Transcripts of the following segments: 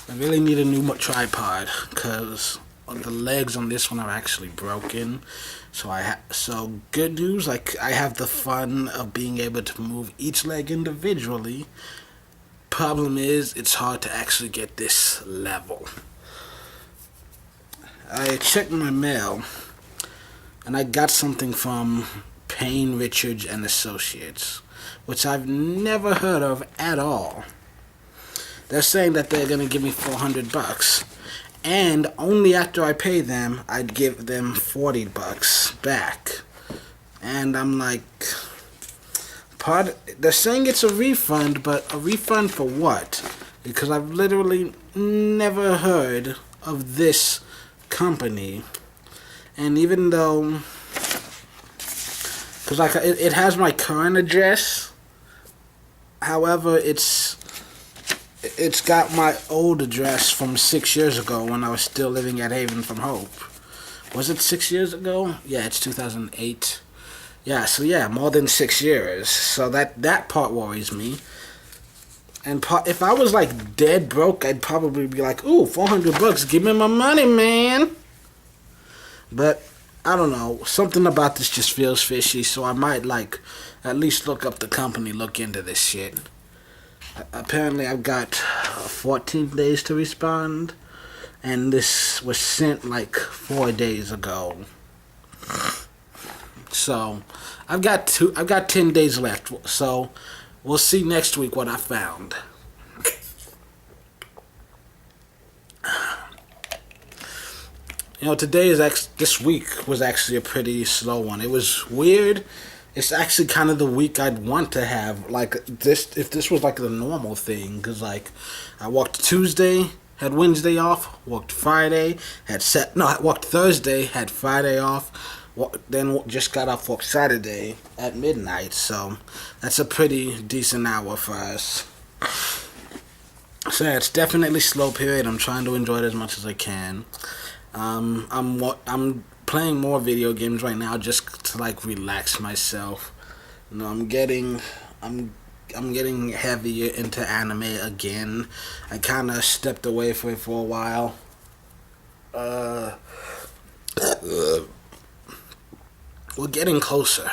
I really need a new tripod because the legs on this one are actually broken. So good news, like I have the fun of being able to move each leg individually. Problem is, it's hard to actually get this level. I checked my mail and I got something from Payne Richards and Associates, which I've never heard of at all. They're saying that they're gonna give me $400, and only after I pay them, I'd give them $40 back. And I'm like, they're saying it's a refund, but a refund for what? Because I've literally never heard of this company. And even though, because like it has my current address, however, it's got my old address from 6 years ago when I was still living at Haven from Hope. Was it 6 years ago? Yeah, it's 2008. Yeah, so yeah, more than 6 years. So that part worries me. And if I was like dead broke, I'd probably be like, ooh, $400, give me my money, man. But I don't know, something about this just feels fishy, so I might like at least look up the company, look into this shit. Apparently I've got 14 days to respond, and this was sent like 4 days ago. So I've got 10 days left, so we'll see next week what I found. You know, this week was actually a pretty slow one. It was weird. It's actually kind of the week I'd want to have. Like this, if this was like the normal thing, because like I walked Tuesday, had Wednesday off, walked Friday, I walked Thursday, had Friday off, then just got off work Saturday at midnight. So that's a pretty decent hour for us. So yeah, it's definitely slow period. I'm trying to enjoy it as much as I can. I'm playing more video games right now just to like relax myself. You know, I'm getting heavier into anime again. I kind of stepped away from it for a while. We're getting closer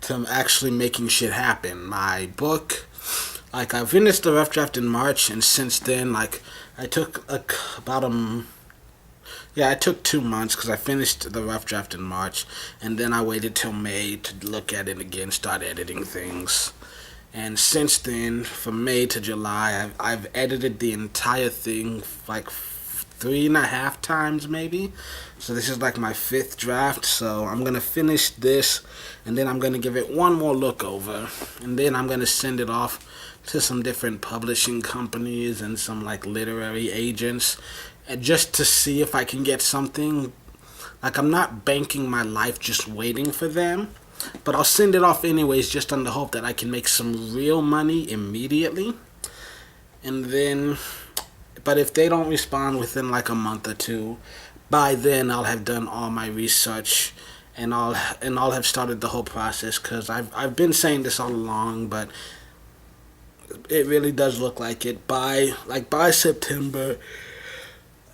to actually making shit happen. My book, like I finished the rough draft in March, and since then, like I took I took 2 months because I finished the rough draft in March, and then I waited till May to look at it again, start editing things. And since then, from May to July, I've edited the entire thing like 3.5 times maybe. So this is like my 5th draft. So I'm gonna finish this, and then I'm gonna give it one more look over, and then I'm gonna send it off to some different publishing companies and some like literary agents, and just to see if I can get something. Like I'm not banking my life just waiting for them, but I'll send it off anyways just on the hope that I can make some real money immediately. And then, but if they don't respond within like a month or two, by then I'll have done all my research, and I'll have started the whole process, because I've been saying this all along, but it really does look like it. By September,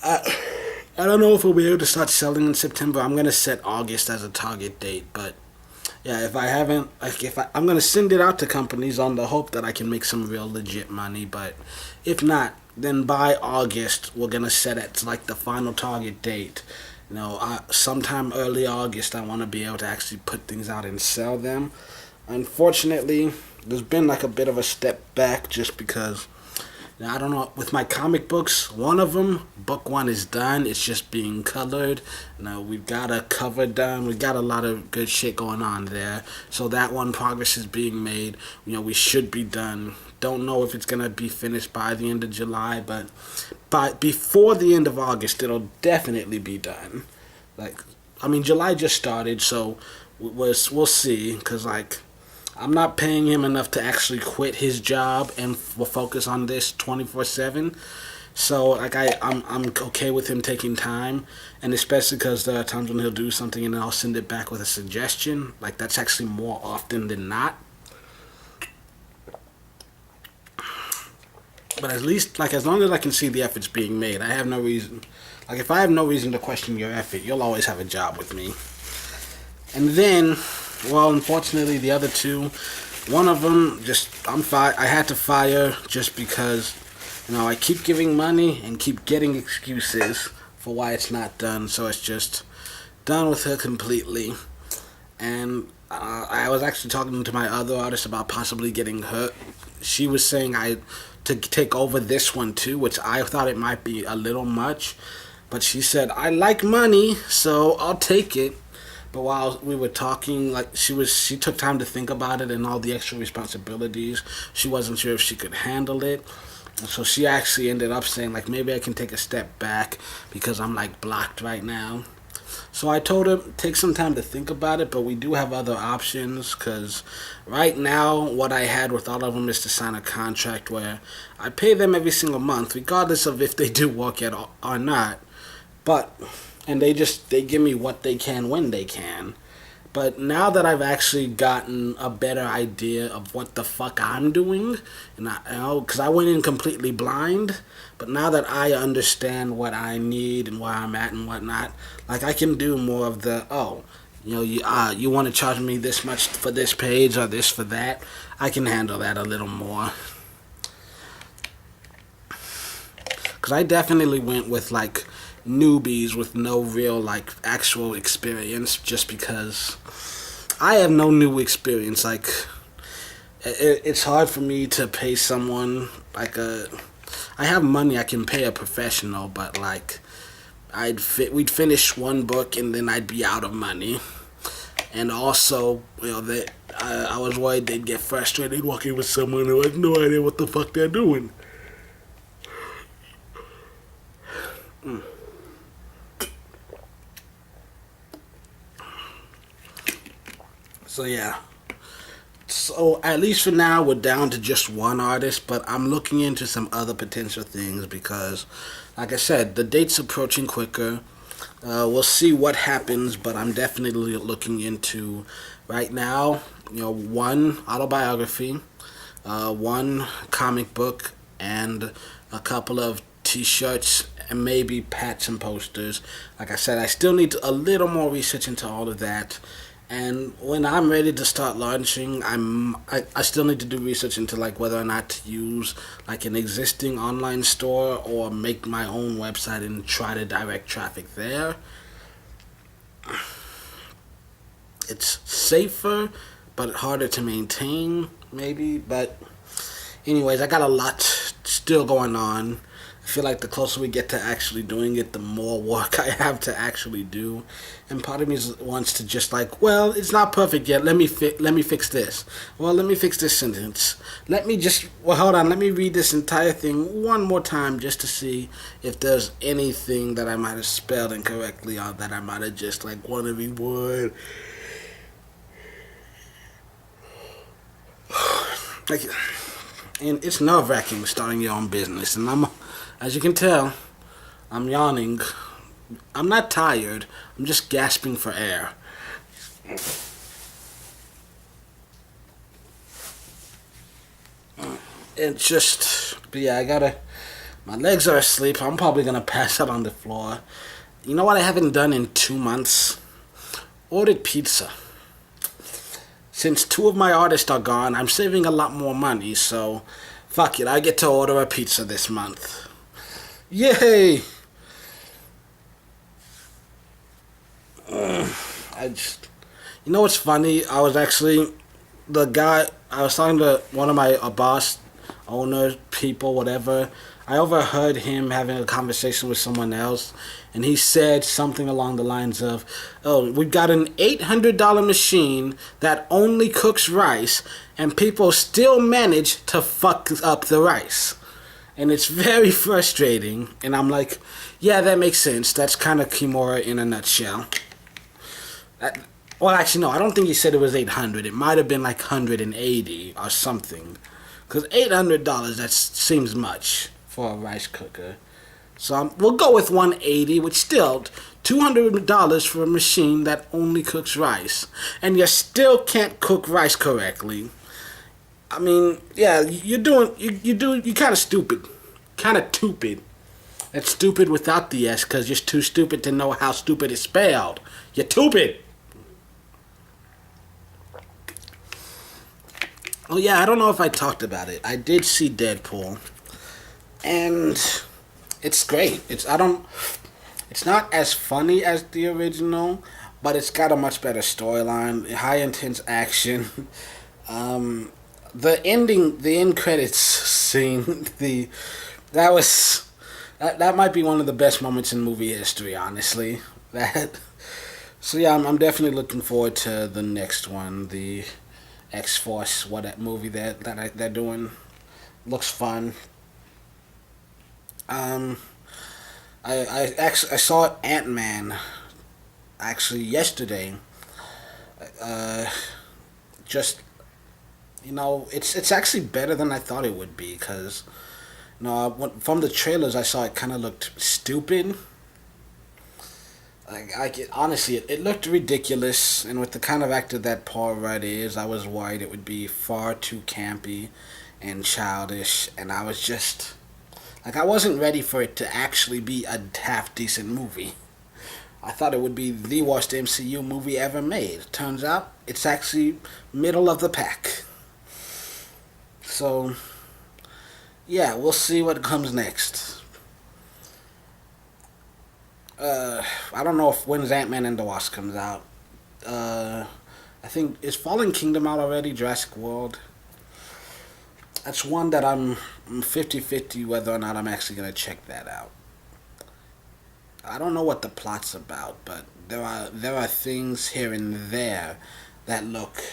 I don't know if we'll be able to start selling in September. I'm gonna set August as a target date, but yeah, I'm gonna send it out to companies on the hope that I can make some real legit money. But if not, then by August we're gonna set it to like the final target date. You know, sometime early August, I want to be able to actually put things out and sell them. Unfortunately, there's been like a bit of a step back just because, I don't know, with my comic books, one of them, book 1 is done. It's just being colored. We've got a cover done. We got a lot of good shit going on there. So that one, progress is being made. We should be done. Don't know if it's going to be finished by the end of July, but before the end of August, it'll definitely be done. July just started, so we'll see, because, I'm not paying him enough to actually quit his job and will focus on this 24/7. So I'm okay with him taking time, and especially because there are times when he'll do something and I'll send it back with a suggestion. That's actually more often than not. But at least, like, as long as I can see the efforts being made, I have no reason. Like, if I have no reason to question your effort, you'll always have a job with me. And then, well, unfortunately, the other two, one of them, I had to fire just because, I keep giving money and keep getting excuses for why it's not done. So it's just done with her completely. And I was actually talking to my other artist about possibly getting her. She was saying to take over this one too, which I thought it might be a little much. But she said, I like money, so I'll take it. But while we were talking, like, she took time to think about it and all the extra responsibilities. She wasn't sure if she could handle it. So she actually ended up saying, like, maybe I can take a step back because I'm, like, blocked right now. So I told her, take some time to think about it, but we do have other options, because right now what I had with all of them is to sign a contract where I pay them every single month, regardless of if they do work at all or not. And they give me what they can when they can. But now that I've actually gotten a better idea of what the fuck I'm doing, and because I went in completely blind, but now that I understand what I need and where I'm at and whatnot, like, I can do more of the, you want to charge me this much for this page or this for that. I can handle that a little more. Because I definitely went with, like, newbies with no real, like, actual experience, just because I have no new experience. Like, it's hard for me to pay someone, like, I have money, I can pay a professional, but, like, we'd finish one book and then I'd be out of money. And also, I was worried they'd get frustrated working with someone who has no idea what the fuck they're doing. So yeah. So at least for now, we're down to just one artist, but I'm looking into some other potential things because, like I said, the date's approaching quicker. We'll see what happens, but I'm definitely looking into, right now, one autobiography, one comic book, and a couple of t-shirts, and maybe patch and posters. Like I said, I still need a little more research into all of that. And when I'm ready to start launching, I still need to do research into, like, whether or not to use, like, an existing online store or make my own website and try to direct traffic there. It's safer, but harder to maintain, maybe. But anyways, I got a lot still going on. I feel like the closer we get to actually doing it, the more work I have to actually do. And part of me wants to just, like, well, it's not perfect yet. Let me fix this. Well, let me fix this sentence. Hold on. Let me read this entire thing one more time just to see if there's anything that I might have spelled incorrectly or that I might have just, like, wanted to reword. Like, and it's nerve-wracking starting your own business, and as you can tell, I'm yawning. I'm not tired. I'm just gasping for air. But yeah, my legs are asleep. I'm probably gonna pass out on the floor. You know what I haven't done in 2 months? Ordered pizza. Since 2 of my artists are gone, I'm saving a lot more money, so fuck it, I get to order a pizza this month. Yay! You know what's funny? I was talking to one of my boss, owners, people, whatever. I overheard him having a conversation with someone else, and he said something along the lines of, "Oh, we've got an $800 machine that only cooks rice, and people still manage to fuck up the rice." And it's very frustrating, and I'm like, yeah, that makes sense. That's kind of Kimura in a nutshell. Well, actually, no, I don't think he said it was 800. It might have been like 180 or something. Because $800, that seems much for a rice cooker. So we'll go with 180, which still $200 for a machine that only cooks rice. And you still can't cook rice correctly. I mean, yeah, you kind of stupid, kind of stupid. It's stupid without the S because you're too stupid to know how stupid is spelled. You're stupid. Oh yeah, I don't know if I talked about it. I did see Deadpool, and it's great. It's not as funny as the original, but it's got a much better storyline, high intense action. Um, the end credits scene, that was that might be one of the best moments in movie history, honestly. That so yeah, I'm definitely looking forward to the next one, the X Force, what that movie they're doing. Looks fun. Um, I saw Ant Man actually yesterday. Uh, just it's actually better than I thought it would be because from the trailers I saw it kind of looked stupid. Honestly, it looked ridiculous, and with the kind of actor that Paul Rudd is, I was worried it would be far too campy and childish, and I was just I wasn't ready for it to actually be a half decent movie. I thought it would be the worst MCU movie ever made. Turns out it's actually middle of the pack. So, yeah, we'll see what comes next. I don't know if when's Ant-Man and the Wasp comes out. Uh, I think is Fallen Kingdom out already? Jurassic World. That's one that I'm 50-50 whether or not I'm actually gonna check that out. I don't know what the plot's about, but there are things here and there that look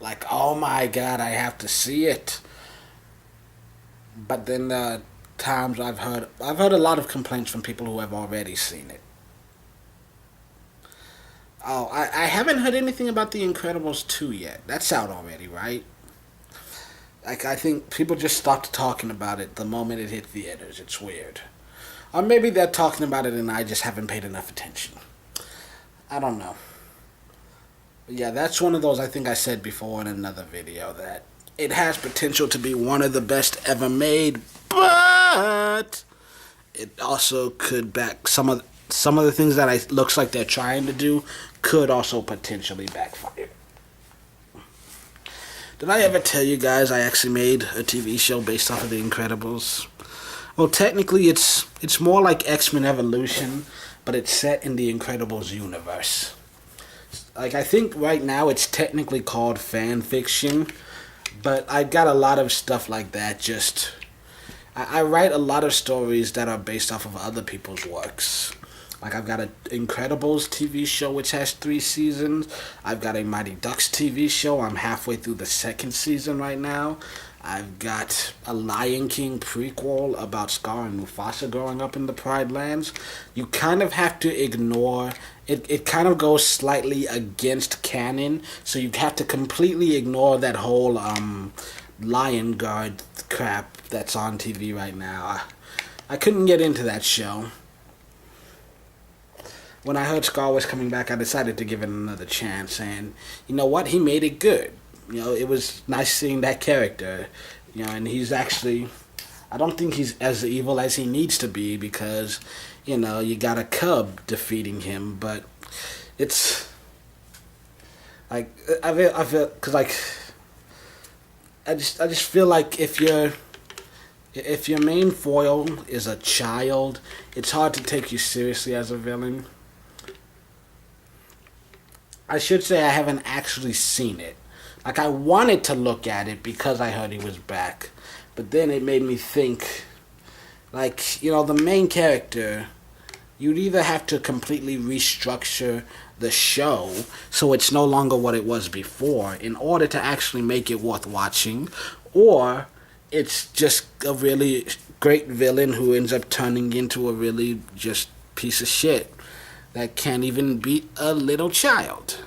like, oh my god, I have to see it. But then times I've heard a lot of complaints from people who have already seen it. Oh, I haven't heard anything about The Incredibles 2 yet. That's out already, right? I think people just stopped talking about it the moment it hit theaters. It's weird. Or maybe they're talking about it and I just haven't paid enough attention. I don't know. But yeah, that's one of those I think I said before in another video that it has potential to be one of the best ever made, but it also could back some of the things that it looks like they're trying to do could also potentially backfire. Did I ever tell you guys I actually made a TV show based off of The Incredibles? Well, technically it's more like X-Men Evolution, but it's set in The Incredibles universe. I think right now it's technically called fan fiction, but I got a lot of stuff like that. I write a lot of stories that are based off of other people's works. I've got an Incredibles TV show which has 3 seasons. I've got a Mighty Ducks TV show. I'm halfway through the 2nd season right now. I've got a Lion King prequel about Scar and Mufasa growing up in the Pride Lands. You kind of have to ignore it. It kind of goes slightly against canon, so you have to completely ignore that whole Lion Guard crap that's on TV right now. I couldn't get into that show. When I heard Scar was coming back, I decided to give it another chance, and you know what? He made it good. It was nice seeing that character. And he's actually, I don't think he's as evil as he needs to be because, you got a cub defeating him, but it's like I feel because I just feel like if your main foil is a child, it's hard to take you seriously as a villain. I should say I haven't actually seen it. I wanted to look at it because I heard he was back. But then it made me think, the main character, you'd either have to completely restructure the show so it's no longer what it was before in order to actually make it worth watching, or it's just a really great villain who ends up turning into a really just piece of shit that can't even beat a little child.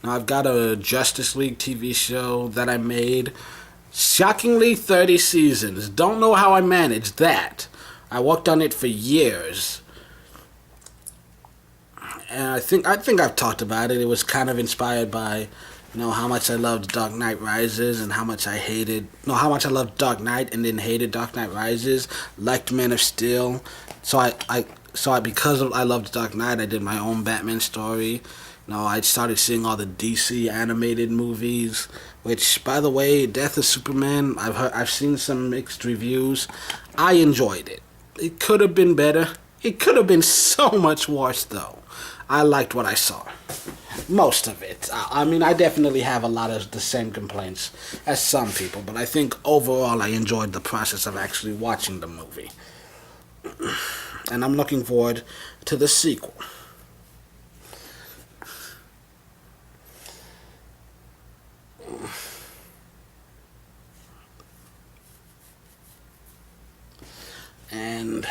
Now I've got a Justice League TV show that I made. Shockingly 30 seasons. Don't know how I managed that. I worked on it for years. and I think I've talked about it. It was kind of inspired by, how much I loved Dark Knight Rises and how much I hated, no, how much I loved Dark Knight and then hated Dark Knight Rises, liked Man of Steel. Because I loved Dark Knight, I did my own Batman story. I started seeing all the DC animated movies, which, by the way, Death of Superman, I've seen some mixed reviews. I enjoyed it. It could have been better. It could have been so much worse, though. I liked what I saw. Most of it. I mean, I definitely have a lot of the same complaints as some people, but I think overall I enjoyed the process of actually watching the movie. And I'm looking forward to the sequel. And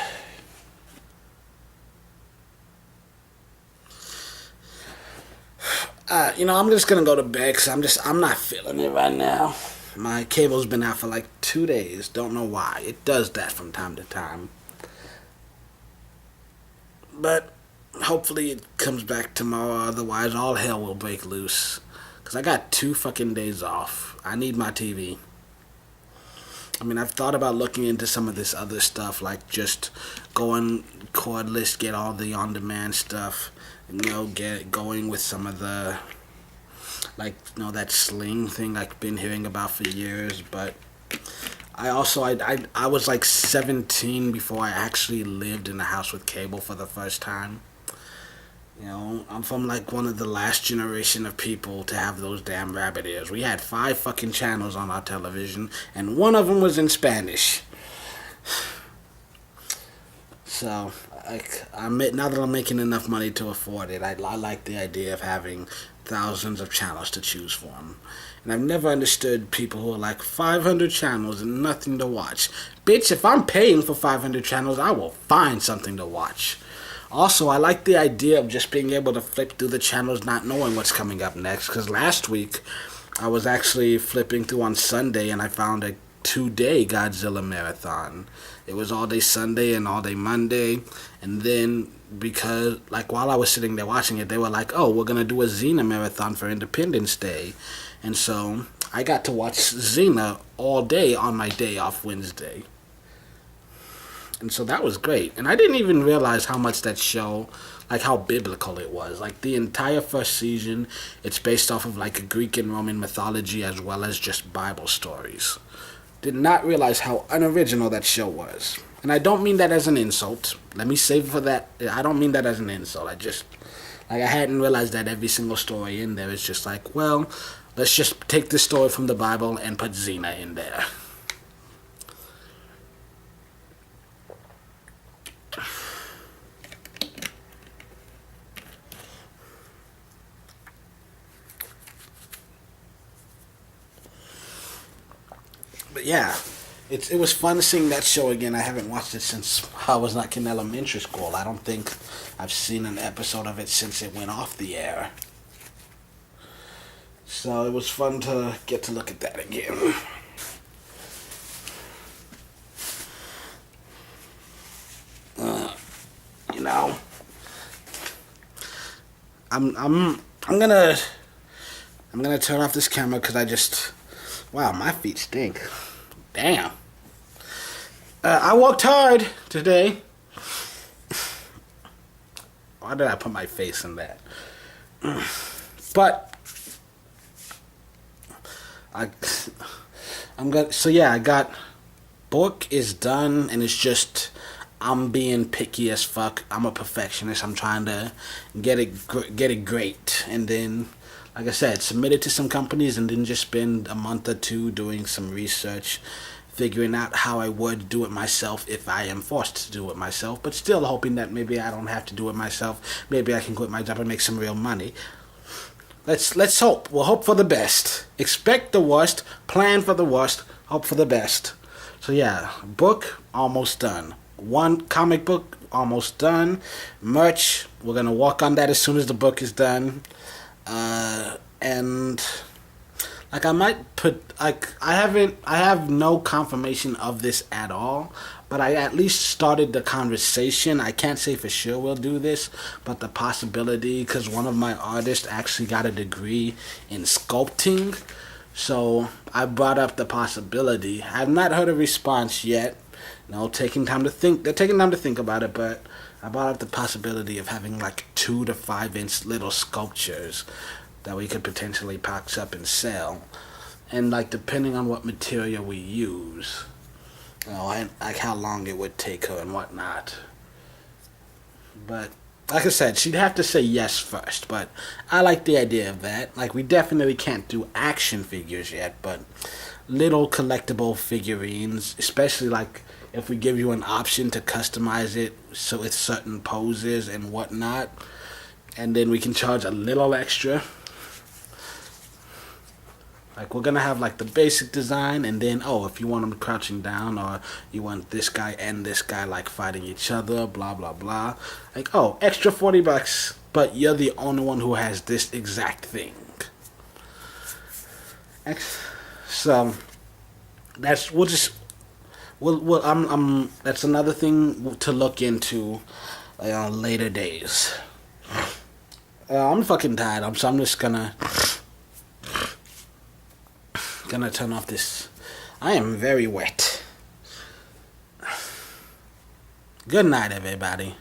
I'm just gonna go to bed because I'm not feeling it right now. My cable's been out for like 2 days. Don't know why. It does that from time to time. But hopefully it comes back tomorrow. Otherwise, all hell will break loose. Because I got 2 fucking days off. I need my TV. I mean, I've thought about looking into some of this other stuff, like just going cordless, get all the on-demand stuff, get going with some of the, like, that Sling thing I've been hearing about for years. But I was like 17 before I actually lived in a house with cable for the first time. I'm from like one of the last generation of people to have those damn rabbit ears. We had 5 fucking channels on our television, and one of them was in Spanish. So, now that I'm making enough money to afford it, I like the idea of having thousands of channels to choose from. And I've never understood people who are like, 500 channels and nothing to watch. Bitch, if I'm paying for 500 channels, I will find something to watch. Also, I like the idea of just being able to flip through the channels not knowing what's coming up next. Because last week, I was actually flipping through on Sunday and I found a 2-day Godzilla marathon. It was all day Sunday and all day Monday. And then, because, like, while I was sitting there watching it, they were like, oh, we're going to do a Xena marathon for Independence Day. And so, I got to watch Xena all day on my day off Wednesday. And so that was great. And I didn't even realize how much that show, like how biblical it was. Like the entire first season, it's based off of like Greek and Roman mythology as well as just Bible stories. Did not realize how unoriginal that show was. And I don't mean that as an insult. Let me save for that. I don't mean that as an insult. I hadn't realized that every single story in there is just like, well, let's just take this story from the Bible and put Xena in there. But yeah, it was fun seeing that show again. I haven't watched it since I was like in elementary school. I don't think I've seen an episode of it since it went off the air. So it was fun to get to look at that again. You know, I'm gonna turn off this camera because wow, my feet stink. Damn. I worked hard today. Why did I put my face in that? But I got book is done, and it's just I'm being picky as fuck. I'm a perfectionist. I'm trying to get it great, and then, like I said, submit it to some companies, and then just spend a month or two doing some research, figuring out how I would do it myself if I am forced to do it myself, but still hoping that maybe I don't have to do it myself. Maybe I can quit my job and make some real money. Let's hope. We'll hope for the best. Expect the worst. Plan for the worst. Hope for the best. So yeah, book almost done. One comic book almost done. Merch, we're gonna work on that as soon as the book is done. And like I might put I have no confirmation of this at all, but I at least started the conversation. I can't say for sure we'll do this, but the possibility, because one of my artists actually got a degree in sculpting, so I brought up the possibility. I've not heard a response yet. Taking time to think. They're taking time to think about it, but I brought up the possibility of having like 2 to 5 inch little sculptures that we could potentially box up and sell, and like depending on what material we use, and like how long it would take her and whatnot. But like I said, she'd have to say yes first. But I like the idea of that. Like we definitely can't do action figures yet, but little collectible figurines, especially like if we give you an option to customize it so it's certain poses and whatnot, and then we can charge a little extra. Like we're gonna have like the basic design, and then if you want them crouching down, or you want this guy and this guy like fighting each other, blah blah blah. Like extra $40, but you're the only one who has this exact thing. So that's that's another thing to look into on later days. I'm fucking tired. So I'm just gonna turn off this. I am very wet. Good night, everybody.